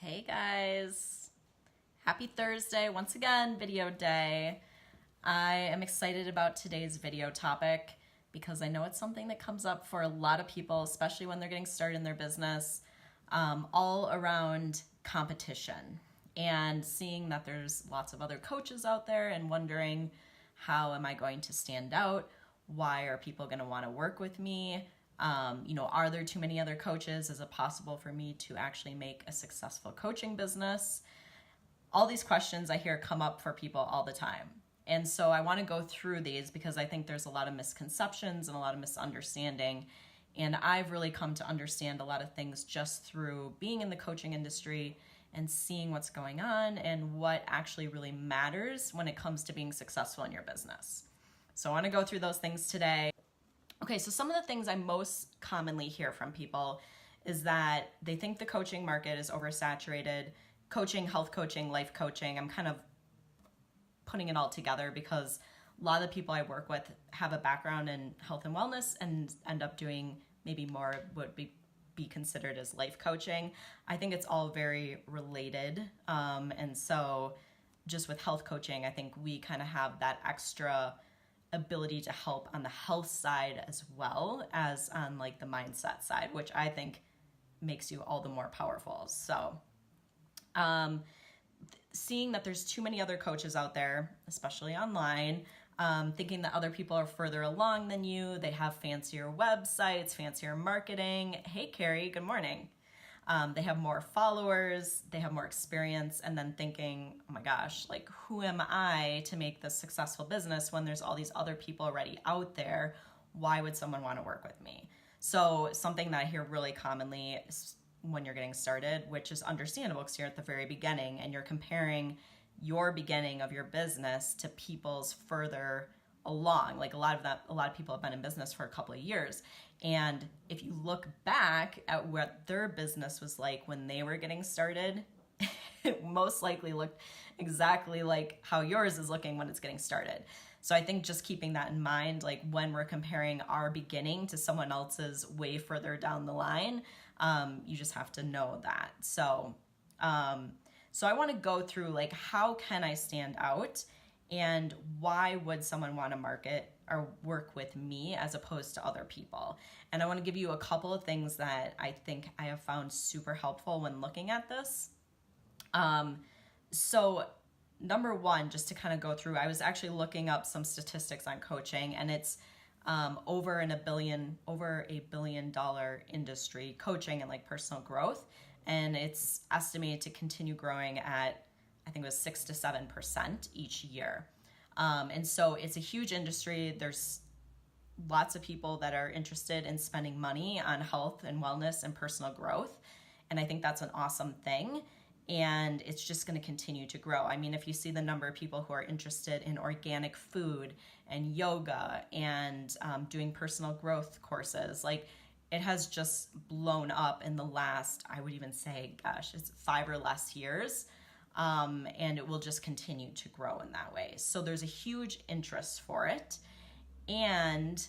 Hey guys, happy Thursday, once again, video day. I am excited about today's video topic because I know it's something that comes up for a lot of people, especially when they're getting started in their business, all around competition and seeing that there's lots of other coaches out there and wondering, how am I going to stand out? Why are people going to want to work with me? Are there too many other coaches? Is it possible for me to actually make a successful coaching business? All these questions I hear come up for people all the time. And so I want to go through these because I think there's a lot of misconceptions and a lot of misunderstanding. And I've really come to understand a lot of things just through being in the coaching industry and seeing what's going on and what actually really matters when it comes to being successful in your business. So I want to go through those things today. Okay, so some of the things I most commonly hear from people is that they think the coaching market is oversaturated. Coaching, health coaching, life coaching, I'm kind of putting it all together because a lot of the people I work with have a background in health and wellness and end up doing maybe more would be considered as life coaching. I think it's all very related. And so just with health coaching, I think we kind of have that extra ability to help on the health side as well as on like the mindset side, which I think makes you all the more powerful. So seeing that there's too many other coaches out there, especially online, thinking that other people are further along than you, they have fancier websites, fancier marketing. Hey, Carrie, good morning. They have more followers, they have more experience, and then thinking, oh my gosh, like who am I to make this successful business when there's all these other people already out there? Why would someone want to work with me? So something that I hear really commonly is when you're getting started, which is understandable because you're at the very beginning and you're comparing your beginning of your business to people's further along. Like a lot of people have been in business for a couple of years. And if you look back at what their business was like when they were getting started, it most likely looked exactly like how yours is looking when it's getting started. So I think just keeping that in mind, like when we're comparing our beginning to someone else's way further down the line, you just have to know that. So I want to go through like, how can I stand out? And why would someone want to market or work with me as opposed to other people? And I want to give you a couple of things that I think I have found super helpful when looking at this. So number one, just to kind of go through, I was actually looking up some statistics on coaching, and it's over a $1 billion industry, coaching and like personal growth. And it's estimated to continue growing at, I think it was 6 to 7% each year. And so it's a huge industry. There's lots of people that are interested in spending money on health and wellness and personal growth. And I think that's an awesome thing. And it's just going to continue to grow. I mean, if you see the number of people who are interested in organic food and yoga and doing personal growth courses, like it has just blown up in the last, I would even say, gosh, it's 5 or less years. And it will just continue to grow in that way. So there's a huge interest for it. And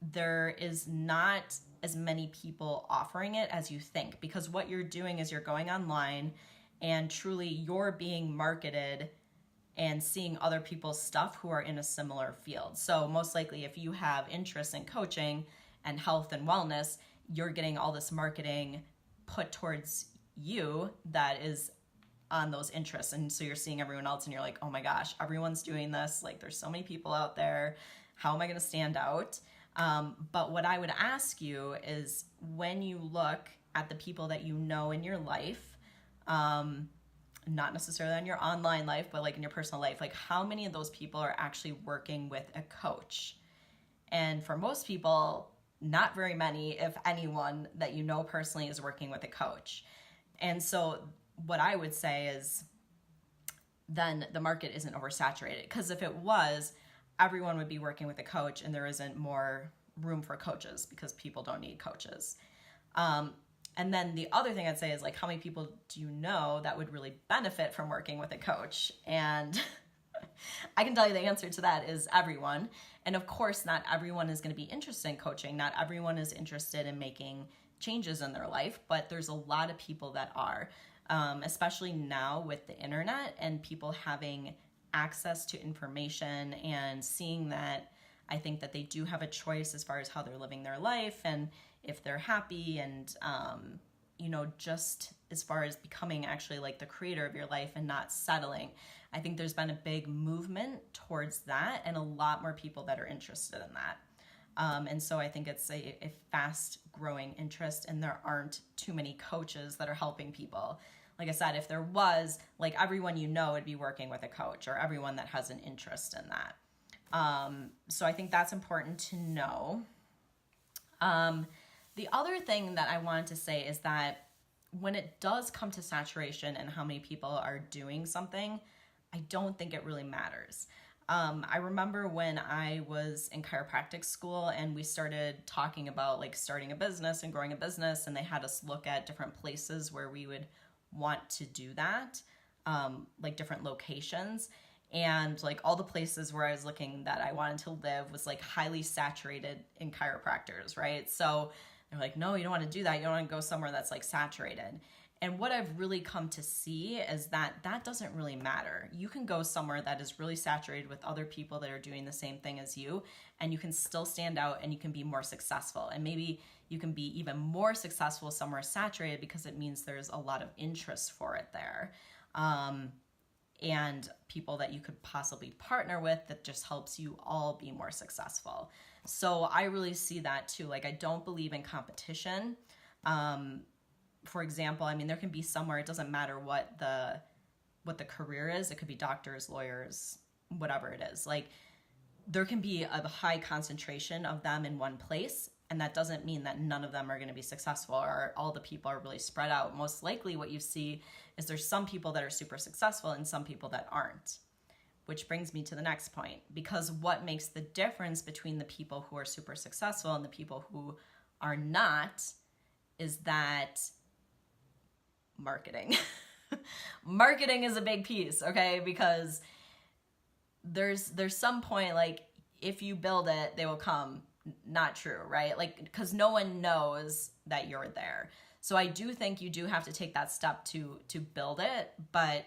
there is not as many people offering it as you think, because what you're doing is you're going online and truly you're being marketed and seeing other people's stuff who are in a similar field. So most likely if you have interest in coaching and health and wellness, you're getting all this marketing put towards you that is on those interests. And so you're seeing everyone else and you're like, oh my gosh, everyone's doing this. Like there's so many people out there. How am I going to stand out? But what I would ask you is, when you look at the people that you know in your life, not necessarily on your online life, but like in your personal life, like how many of those people are actually working with a coach? And for most people, not very many, if anyone that you know personally is working with a coach. And so what I would say is then the market isn't oversaturated, because if it was, everyone would be working with a coach and there isn't more room for coaches because people don't need coaches. And then the other thing I'd say is like, how many people do you know that would really benefit from working with a coach? And I can tell you the answer to that is everyone. And of course, not everyone is going to be interested in coaching. Not everyone is interested in making changes in their life, but there's a lot of people that are. especially now with the internet and people having access to information and seeing that. I think that they do have a choice as far as how they're living their life and if they're happy and, just as far as becoming actually like the creator of your life and not settling. I think there's been a big movement towards that and a lot more people that are interested in that. And so I think it's a fast growing interest, and there aren't too many coaches that are helping people. Like I said, if there was, like everyone would be working with a coach, or everyone that has an interest in that. So I think that's important to know. The other thing that I wanted to say is that when it does come to saturation and how many people are doing something, I don't think it really matters. I remember when I was in chiropractic school and we started talking about like starting a business and growing a business, and they had us look at different places where we would want to do that, like different locations. And like all the places where I was looking that I wanted to live was like highly saturated in chiropractors, right? So they're like, no, you don't want to do that. You don't want to go somewhere that's like saturated. And what I've really come to see is that that doesn't really matter. You can go somewhere that is really saturated with other people that are doing the same thing as you, and you can still stand out and you can be more successful. And maybe you can be even more successful somewhere saturated because it means there's a lot of interest for it there. And people that you could possibly partner with that just helps you all be more successful. So I really see that too. Like, I don't believe in competition. For example, I mean, there can be somewhere, it doesn't matter what the career is. It could be doctors, lawyers, whatever it is. Like, there can be a high concentration of them in one place, and that doesn't mean that none of them are going to be successful or all the people are really spread out. Most likely what you see is there's some people that are super successful and some people that aren't, which brings me to the next point. Because what makes the difference between the people who are super successful and the people who are not is that marketing. Marketing is a big piece, okay? Because there's some point, like, if you build it, they will come. Not true, right? Like, because no one knows that you're there. So I do think you do have to take that step to build it, but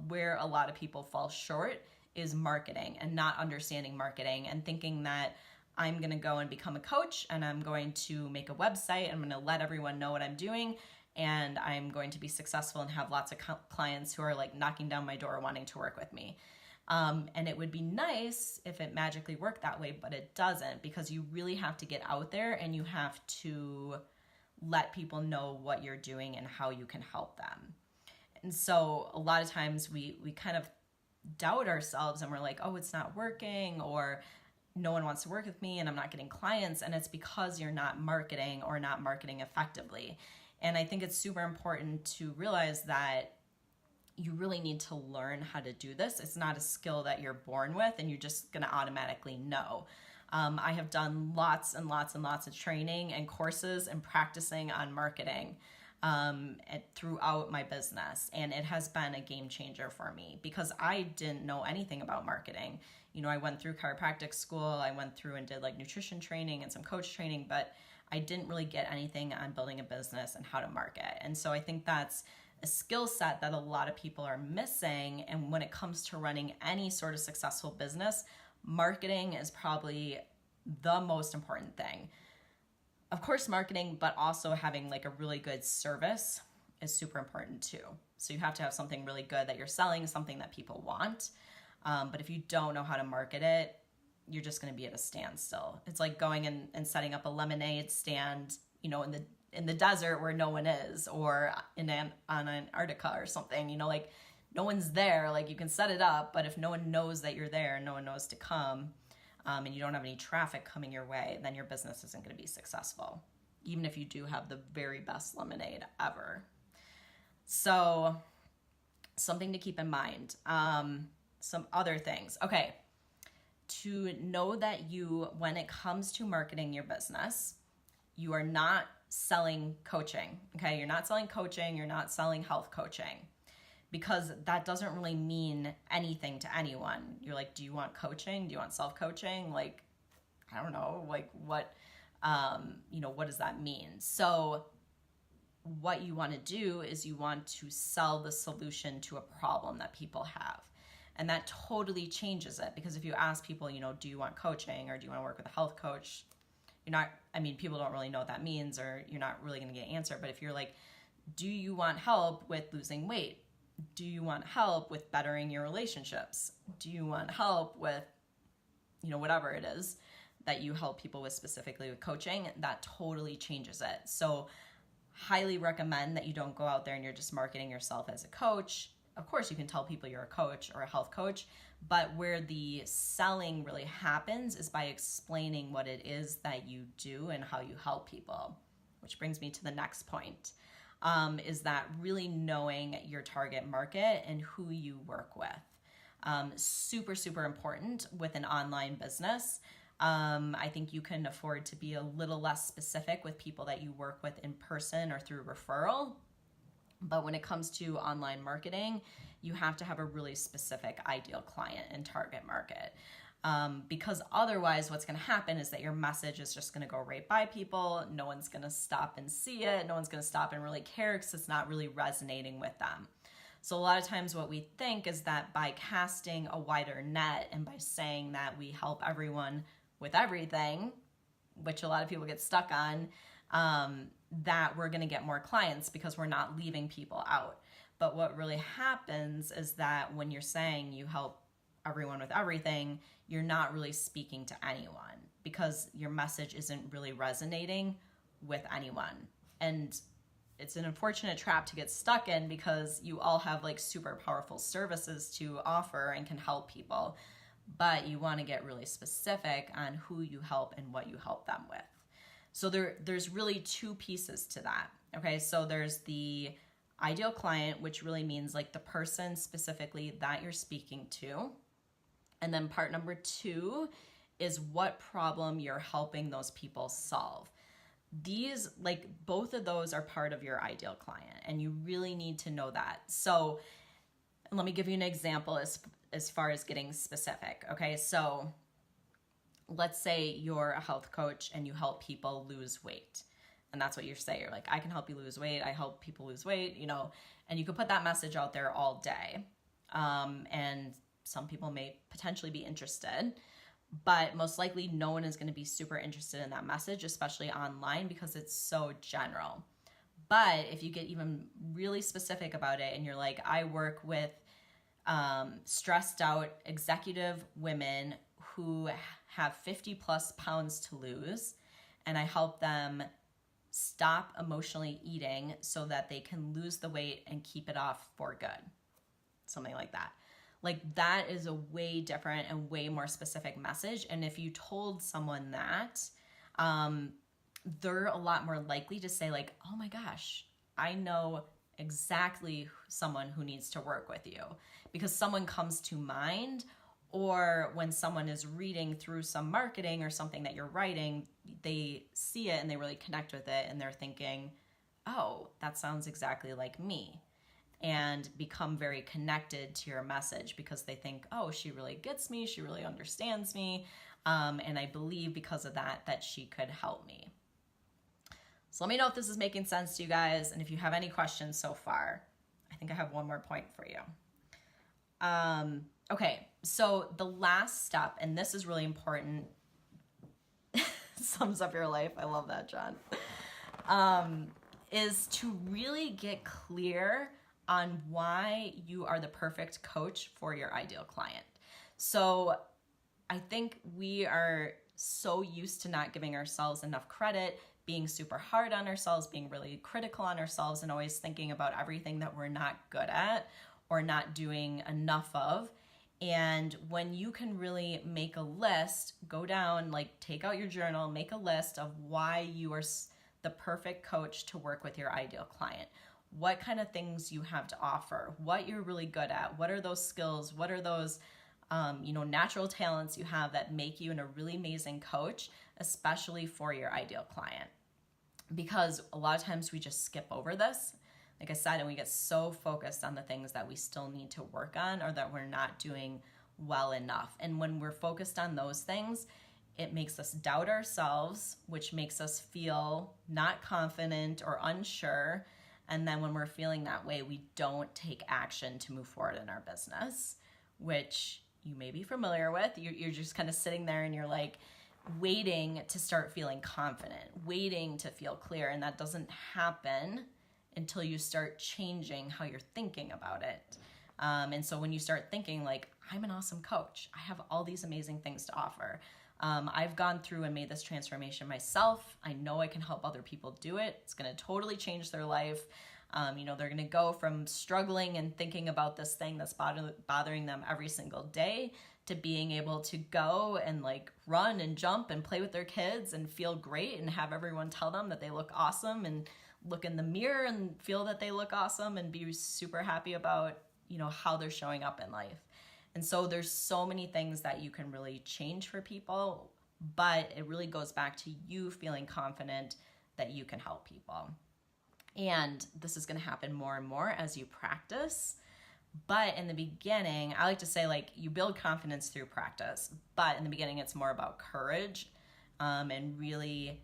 where a lot of people fall short is marketing and not understanding marketing and thinking that I'm going to go and become a coach and I'm going to make a website. I'm going to let everyone know what I'm doing and I'm going to be successful and have lots of clients who are like knocking down my door wanting to work with me. And it would be nice if it magically worked that way, but it doesn't, because you really have to get out there and you have to let people know what you're doing and how you can help them. And so a lot of times we kind of doubt ourselves and we're like, oh, it's not working, or no one wants to work with me and I'm not getting clients. And it's because you're not marketing or not marketing effectively. And I think it's super important to realize that you really need to learn how to do this. It's not a skill that you're born with and you're just going to automatically know. I have done lots and lots and lots of training and courses and practicing on marketing throughout my business. And it has been a game changer for me because I didn't know anything about marketing. You know, I went through chiropractic school. I went through and did like nutrition training and some coach training, but I didn't really get anything on building a business and how to market. And so I think that's a skill set that a lot of people are missing. And when it comes to running any sort of successful business, marketing is probably the most important thing. Of course, marketing, but also having like a really good service is super important too. So you have to have something really good that you're selling, something that people want. But if you don't know how to market it, you're just going to be at a standstill. It's like going and setting up a lemonade stand, you know, in the desert where no one is, or on Antarctica or something, you know, like no one's there. Like you can set it up, but if no one knows that you're there, no one knows to come, and you don't have any traffic coming your way, then your business isn't going to be successful, even if you do have the very best lemonade ever. So something to keep in mind. Some other things. Okay. To know that when it comes to marketing your business, you are not selling coaching, okay? You're not selling coaching, you're not selling health coaching, because that doesn't really mean anything to anyone. You're like, do you want coaching? Do you want self-coaching? Like, I don't know, like what, what does that mean? So what you want to do is you want to sell the solution to a problem that people have. And that totally changes it, because if you ask people, do you want coaching or do you want to work with a health coach? People don't really know what that means, or you're not really going to get an answer. But if you're like, do you want help with losing weight? Do you want help with bettering your relationships? Do you want help with, whatever it is that you help people with, specifically with coaching? That totally changes it. So highly recommend that you don't go out there and you're just marketing yourself as a coach. Of course, you can tell people you're a coach or a health coach, but where the selling really happens is by explaining what it is that you do and how you help people. Which brings me to the next point, is that really knowing your target market and who you work with. Super, super important with an online business. I think you can afford to be a little less specific with people that you work with in person or through referral. But when it comes to online marketing, you have to have a really specific ideal client and target market. Because otherwise what's going to happen is that your message is just going to go right by people. No one's going to stop and see it. No one's going to stop and really care, because it's not really resonating with them. So a lot of times what we think is that by casting a wider net and by saying that we help everyone with everything, which a lot of people get stuck on, that we're going to get more clients because we're not leaving people out. But what really happens is that when you're saying you help everyone with everything, you're not really speaking to anyone, because your message isn't really resonating with anyone. And it's an unfortunate trap to get stuck in, because you all have like super powerful services to offer and can help people, but you want to get really specific on who you help and what you help them with. So there's really two pieces to that. Okay, so there's the ideal client, which really means like the person specifically that you're speaking to. And then part number two is what problem you're helping those people solve. These, like, both of those are part of your ideal client, and you really need to know that. So let me give you an example as far as getting specific. Okay, so let's say you're a health coach and you help people lose weight. And that's what you say. You're like, I can help you lose weight. I help people lose weight, and you can put that message out there all day. And some people may potentially be interested, but most likely no one is going to be super interested in that message, especially online, because it's so general. But if you get even really specific about it and you're like, I work with stressed out executive women who have 50 plus pounds to lose, and I help them stop emotionally eating so that they can lose the weight and keep it off for good. Something like that. Like, that is a way different and way more specific message. And if you told someone that, they're a lot more likely to say like, oh my gosh, I know exactly someone who needs to work with you, because someone comes to mind. Or when someone is reading through some marketing or something that you're writing, they see it and they really connect with it, and they're thinking, oh, that sounds exactly like me, and become very connected to your message, because they think, oh, she really gets me, she really understands me, and I believe because of that she could help me. So let me know if this is making sense to you guys, and if you have any questions so far. I think I have one more point for you. Okay, so the last step, and this is really important, sums up your life. I love that, John. Is to really get clear on why you are the perfect coach for your ideal client. So I think we are so used to not giving ourselves enough credit, being super hard on ourselves, being really critical on ourselves, and always thinking about everything that we're not good at or not doing enough of. And when you can really make a list, go down, like take out your journal, make a list of why you are the perfect coach to work with your ideal client. What kind of things you have to offer, what you're really good at, what are those skills, what are those natural talents you have that make you a really amazing coach, especially for your ideal client. Because a lot of times we just skip over this, like I said, and we get so focused on the things that we still need to work on or that we're not doing well enough. And when we're focused on those things, it makes us doubt ourselves, which makes us feel not confident or unsure. And then when we're feeling that way, we don't take action to move forward in our business, which you may be familiar with. You're just kind of sitting there and you're like waiting to start feeling confident, waiting to feel clear. And that doesn't happen until you start changing how you're thinking about it. And so when you start thinking like, I'm an awesome coach, I have all these amazing things to offer. I've gone through and made this transformation myself. I know I can help other people do it. It's going to totally change their life. They're going to go from struggling and thinking about this thing that's bothering them every single day to being able to go and like run and jump and play with their kids and feel great and have everyone tell them that they look awesome and look in the mirror and feel that they look awesome and be super happy about, how they're showing up in life. And so there's so many things that you can really change for people, but it really goes back to you feeling confident that you can help people. And this is going to happen more and more as you practice. But in the beginning, I like to say like you build confidence through practice, but in the beginning it's more about courage and really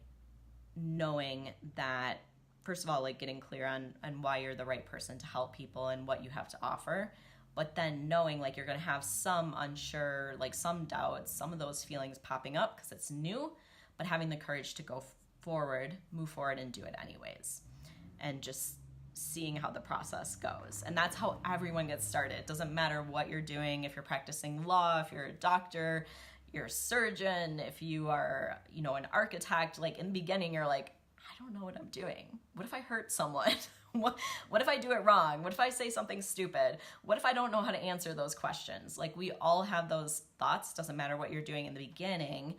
knowing that, first of all, like getting clear on why you're the right person to help people and what you have to offer. But then knowing like you're going to have some unsure, like some doubts, some of those feelings popping up because it's new, but having the courage to go forward, move forward and do it anyways. And just seeing how the process goes. And that's how everyone gets started. It doesn't matter what you're doing, if you're practicing law, if you're a doctor, you're a surgeon, if you are, an architect, like in the beginning, you're like, I don't know what I'm doing. What if I hurt someone? What if I do it wrong? What if I say something stupid? What if I don't know how to answer those questions? Like we all have those thoughts. Doesn't matter what you're doing in the beginning,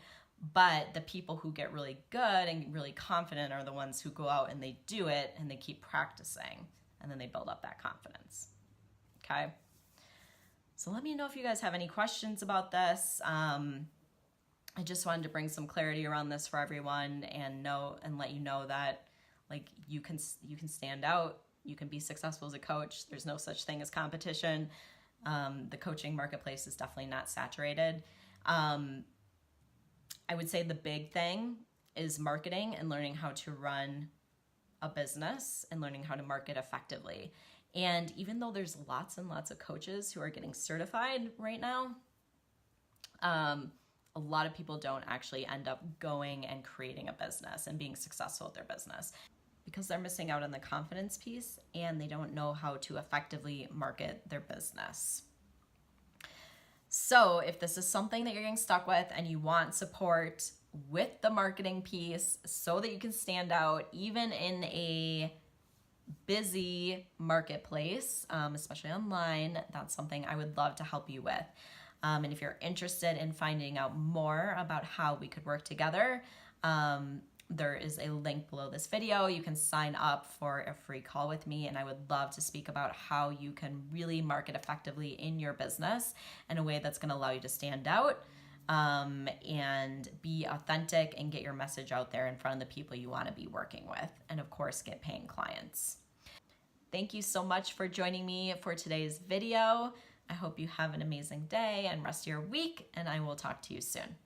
but the people who get really good and really confident are the ones who go out and they do it and they keep practicing and then they build up that confidence. Okay. So let me know if you guys have any questions about this. I just wanted to bring some clarity around this for everyone and let you know that like you can stand out, you can be successful as a coach. There's no such thing as competition. The coaching marketplace is definitely not saturated. I would say the big thing is marketing and learning how to run a business and learning how to market effectively. And even though there's lots and lots of coaches who are getting certified right now, a lot of people don't actually end up going and creating a business and being successful at their business because they're missing out on the confidence piece and they don't know how to effectively market their business. So if this is something that you're getting stuck with and you want support with the marketing piece so that you can stand out even in a busy marketplace, especially online, that's something I would love to help you with. And if you're interested in finding out more about how we could work together, there is a link below this video. You can sign up for a free call with me, and I would love to speak about how you can really market effectively in your business in a way that's going to allow you to stand out and be authentic and get your message out there in front of the people you want to be working with, and of course, get paying clients. Thank you so much for joining me for today's video. I hope you have an amazing day and rest of your week, and I will talk to you soon.